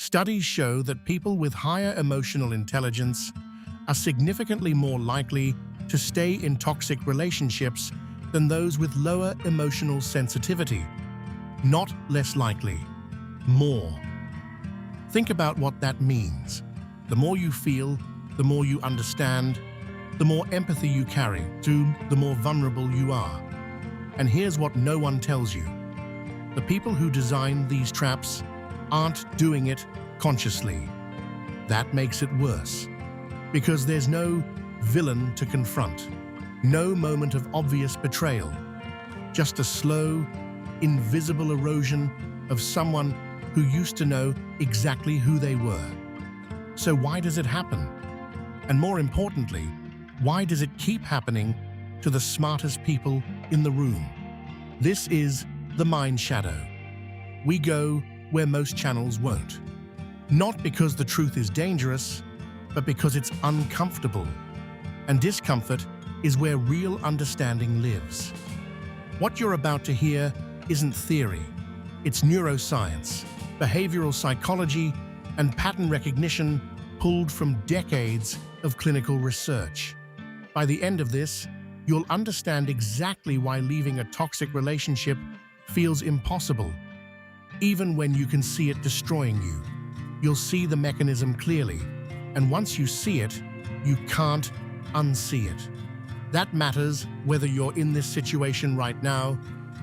Studies show that people with higher emotional intelligence are significantly more likely to stay in toxic relationships than those with lower emotional sensitivity. Not less likely, more. Think about what that means. The more you feel, the more you understand, the more empathy you carry, the more vulnerable you are. And here's what no one tells you. The people who design these traps aren't doing it consciously. That makes it worse. Because there's no villain to confront, no moment of obvious betrayal, just a slow, invisible erosion of someone who used to know exactly who they were. So why does it happen? And more importantly, why does it keep happening to the smartest people in the room? This is TheMindShadow. We go where most channels won't. Not because the truth is dangerous, but because it's uncomfortable. And discomfort is where real understanding lives. What you're about to hear isn't theory. It's neuroscience, behavioral psychology, and pattern recognition pulled from decades of clinical research. By the end of this, you'll understand exactly why leaving a toxic relationship feels impossible. Even when you can see it destroying you, you'll see the mechanism clearly. And once you see it, you can't unsee it. That matters whether you're in this situation right now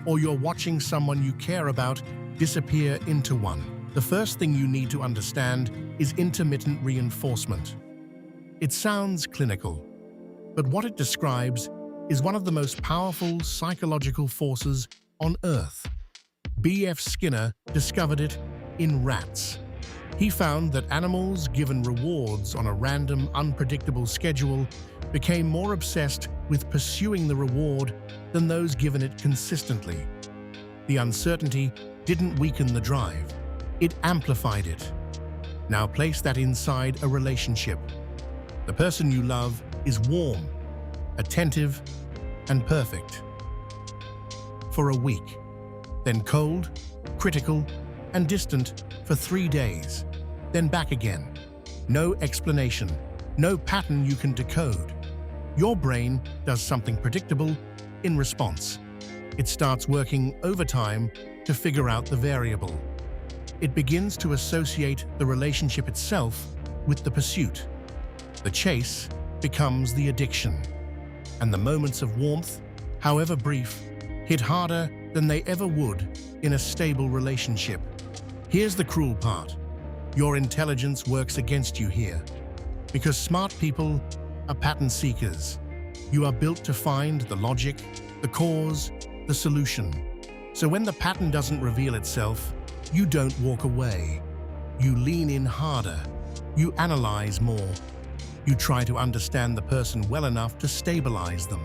or you're watching someone you care about disappear into one. The first thing you need to understand is intermittent reinforcement. It sounds clinical, but what it describes is one of the most powerful psychological forces on Earth. B.F. Skinner discovered it in rats. He found that animals given rewards on a random, unpredictable schedule became more obsessed with pursuing the reward than those given it consistently. The uncertainty didn't weaken the drive, it amplified it. Now place that inside a relationship. The person you love is warm, attentive, and perfect. For a week, then cold, critical, and distant for 3 days, then back again. No explanation, no pattern you can decode. Your brain does something predictable in response. It starts working overtime to figure out the variable. It begins to associate the relationship itself with the pursuit. The chase becomes the addiction. And the moments of warmth, however brief, hit harder than they ever would in a stable relationship. Here's the cruel part. Your intelligence works against you here. Because smart people are pattern seekers. You are built to find the logic, the cause, the solution. So when the pattern doesn't reveal itself, you don't walk away. You lean in harder. You analyze more. You try to understand the person well enough to stabilize them.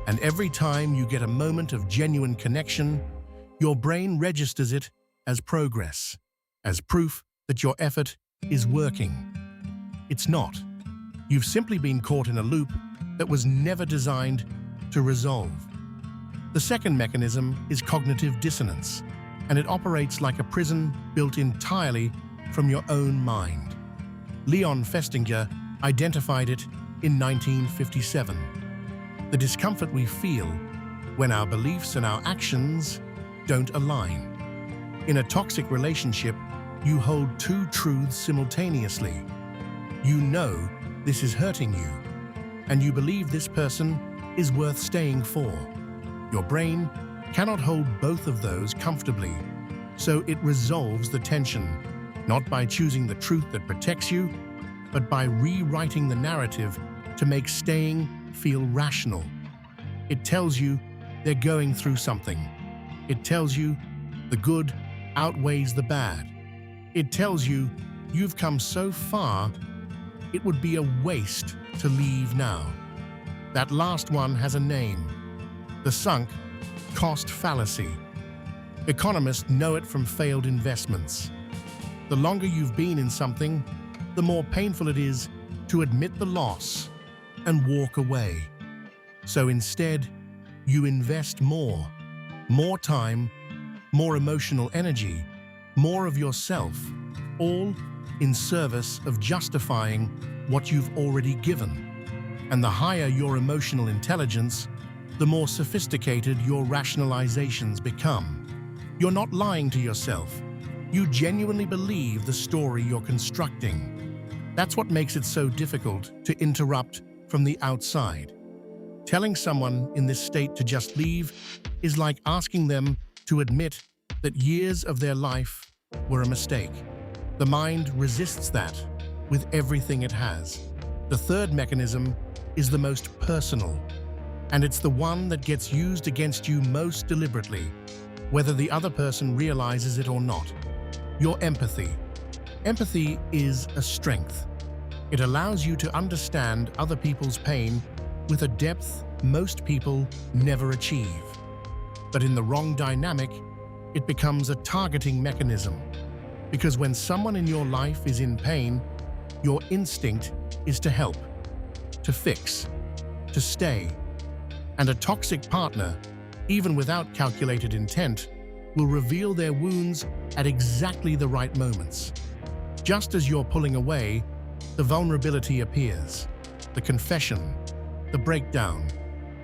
And every time you get a moment of genuine connection, your brain registers it as progress, as proof that your effort is working. It's not. You've simply been caught in a loop that was never designed to resolve. The second mechanism is cognitive dissonance, and it operates like a prison built entirely from your own mind. Leon Festinger identified it in 1957. The discomfort we feel when our beliefs and our actions don't align. In a toxic relationship, you hold two truths simultaneously. You know this is hurting you, and you believe this person is worth staying for. Your brain cannot hold both of those comfortably, so it resolves the tension, not by choosing the truth that protects you, but by rewriting the narrative to make staying feel rational. It tells you they're going through something. It tells you the good outweighs the bad. It tells you you've come so far, it would be a waste to leave now. That last one has a name: the sunk cost fallacy. Economists know it from failed investments. The longer you've been in something, the more painful it is to admit the loss and walk away. So instead, you invest more time, more emotional energy, more of yourself, all in service of justifying what you've already given. And the higher your emotional intelligence, the more sophisticated your rationalizations become. You're not lying to yourself. You genuinely believe the story you're constructing. That's what makes it so difficult to interrupt from the outside. Telling someone in this state to just leave is like asking them to admit that years of their life were a mistake. The mind resists that with everything it has. The third mechanism is the most personal, and it's the one that gets used against you most deliberately, whether the other person realizes it or not. Your empathy. Empathy is a strength. It allows you to understand other people's pain with a depth most people never achieve. But in the wrong dynamic, it becomes a targeting mechanism. Because when someone in your life is in pain, your instinct is to help, to fix, to stay. And a toxic partner, even without calculated intent, will reveal their wounds at exactly the right moments. Just as you're pulling away, the vulnerability appears, the confession, the breakdown,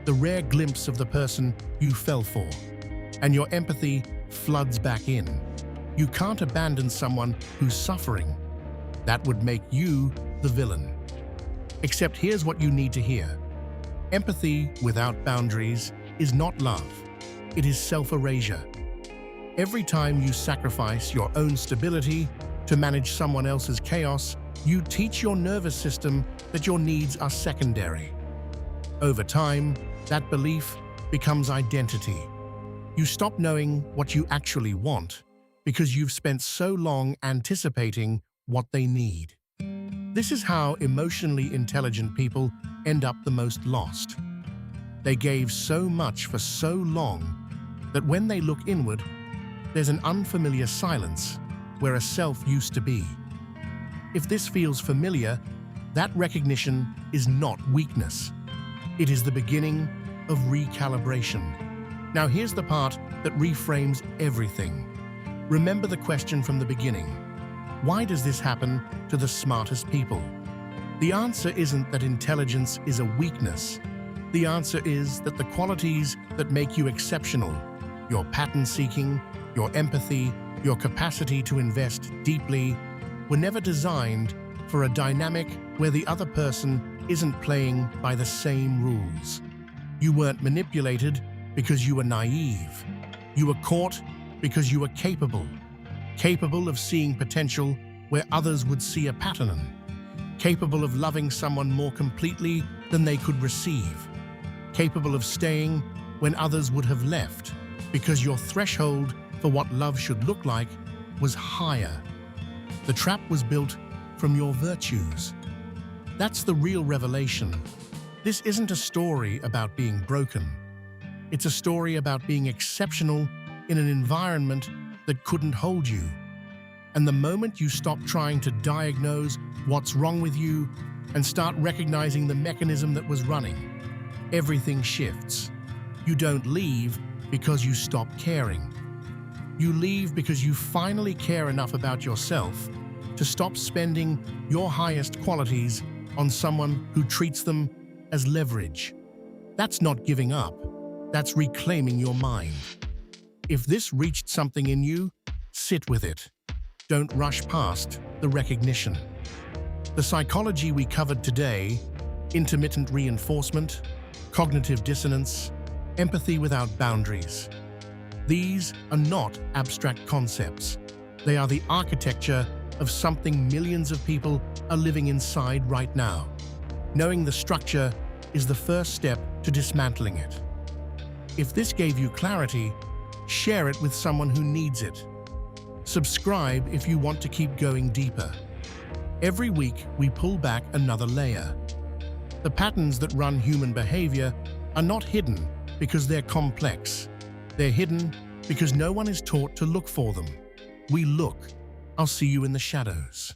the rare glimpse of the person you fell for, and your empathy floods back in. You can't abandon someone who's suffering. That would make you the villain. Except here's what you need to hear. Empathy without boundaries is not love. It is self-erasure. Every time you sacrifice your own stability to manage someone else's chaos, you teach your nervous system that your needs are secondary. Over time, that belief becomes identity. You stop knowing what you actually want because you've spent so long anticipating what they need. This is how emotionally intelligent people end up the most lost. They gave so much for so long that when they look inward, there's an unfamiliar silence where a self used to be. If this feels familiar, that recognition is not weakness. It is the beginning of recalibration. Now here's the part that reframes everything. Remember the question from the beginning. Why does this happen to the smartest people? The answer isn't that intelligence is a weakness. The answer is that the qualities that make you exceptional, your pattern seeking, your empathy, your capacity to invest deeply, were never designed for a dynamic where the other person isn't playing by the same rules. You weren't manipulated because you were naive. You were caught because you were capable of seeing potential where others would see a pattern, capable of loving someone more completely than they could receive, capable of staying when others would have left, because your threshold for what love should look like was higher. The trap was built from your virtues. That's the real revelation. This isn't a story about being broken. It's a story about being exceptional in an environment that couldn't hold you. And the moment you stop trying to diagnose what's wrong with you and start recognizing the mechanism that was running, everything shifts. You don't leave because you stop caring. You leave because you finally care enough about yourself to stop spending your highest qualities on someone who treats them as leverage. That's not giving up. That's reclaiming your mind. If this reached something in you, sit with it. Don't rush past the recognition. The psychology we covered today, intermittent reinforcement, cognitive dissonance, empathy without boundaries. These are not abstract concepts. They are the architecture of something millions of people are living inside right now. Knowing the structure is the first step to dismantling it. If this gave you clarity, share it with someone who needs it. Subscribe if you want to keep going deeper. Every week, we pull back another layer. The patterns that run human behavior are not hidden because they're complex. They're hidden because no one is taught to look for them. We look. I'll see you in the shadows.